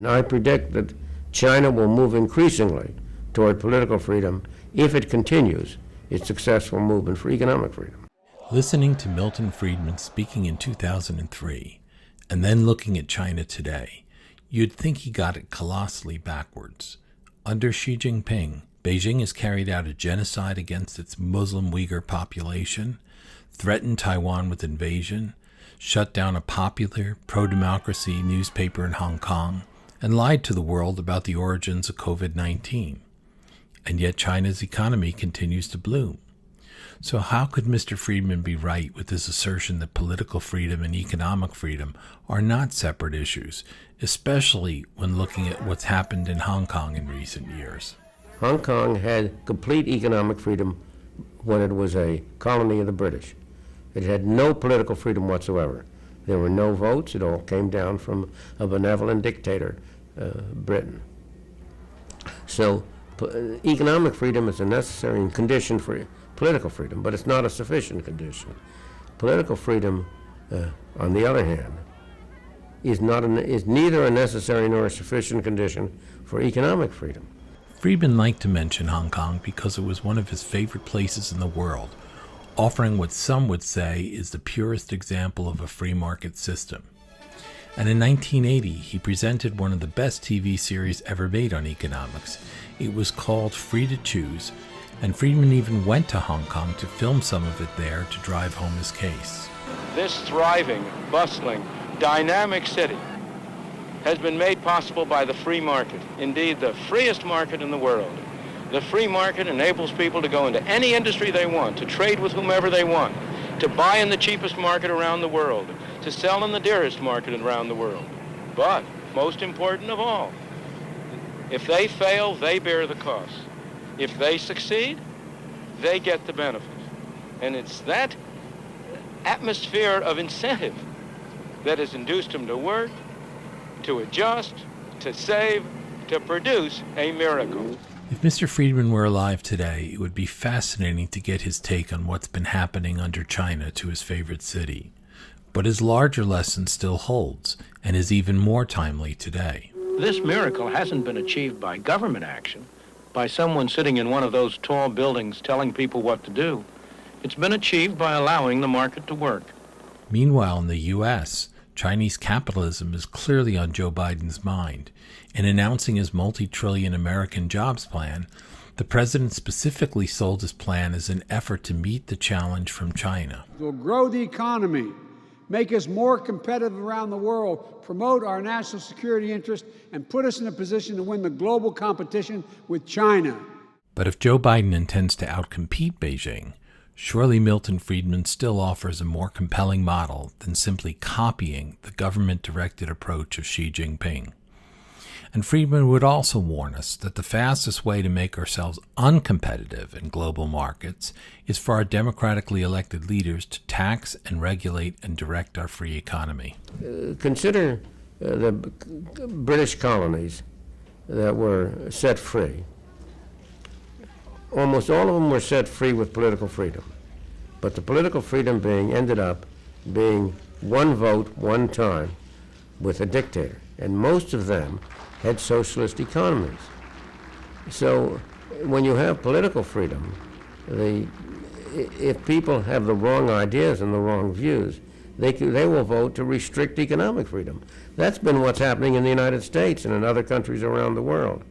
And I predict that China will move increasingly toward political freedom if it continues its successful movement for economic freedom. Listening to Milton Friedman speaking in 2003, and then looking at China today, you'd think he got it colossally backwards. Under Xi Jinping, Beijing has carried out a genocide against its Muslim Uyghur population, threatened Taiwan with invasion, shut down a popular, pro-democracy newspaper in Hong Kong, and lied to the world about the origins of COVID-19. And yet China's economy continues to bloom. So how could Mr. Friedman be right with his assertion that political freedom and economic freedom are not separate issues, especially when looking at what's happened in Hong Kong in recent years? Hong Kong had complete economic freedom when it was a colony of the British. It had no political freedom whatsoever. There were no votes. It all came down from a benevolent dictator, Britain. So economic freedom is a necessary condition for political freedom, but it's not a sufficient condition. Political freedom, on the other hand, is neither a necessary nor a sufficient condition for economic freedom. Friedman liked to mention Hong Kong because it was one of his favorite places in the world, offering what some would say is the purest example of a free market system. And in 1980, he presented one of the best TV series ever made on economics. It was called Free to Choose, and Friedman even went to Hong Kong to film some of it there to drive home his case. This thriving, bustling, dynamic city has been made possible by the free market, indeed the freest market in the world. The free market enables people to go into any industry they want, to trade with whomever they want, to buy in the cheapest market around the world, to sell in the dearest market around the world. But, most important of all, if they fail, they bear the cost. If they succeed, they get the benefit. And it's that atmosphere of incentive that has induced them to work, to adjust, to save, to produce a miracle. If Mr. Friedman were alive today, it would be fascinating to get his take on what's been happening under China to his favorite city. But his larger lesson still holds, and is even more timely today. This miracle hasn't been achieved by government action, by someone sitting in one of those tall buildings telling people what to do. It's been achieved by allowing the market to work. Meanwhile, in the U.S., Chinese capitalism is clearly on Joe Biden's mind. In announcing his multi-trillion American jobs plan, the president specifically sold his plan as an effort to meet the challenge from China. We'll grow the economy, make us more competitive around the world, promote our national security interest, and put us in a position to win the global competition with China. But if Joe Biden intends to outcompete Beijing, surely Milton Friedman still offers a more compelling model than simply copying the government-directed approach of Xi Jinping. And Friedman would also warn us that the fastest way to make ourselves uncompetitive in global markets is for our democratically elected leaders to tax and regulate and direct our free economy. Consider the British colonies that were set free. Almost all of them were set free with political freedom, but the political freedom ended up being one vote, one time, with a dictator, and most of them had socialist economies. So when you have political freedom, if people have the wrong ideas and the wrong views, they will vote to restrict economic freedom. That's been what's happening in the United States and in other countries around the world.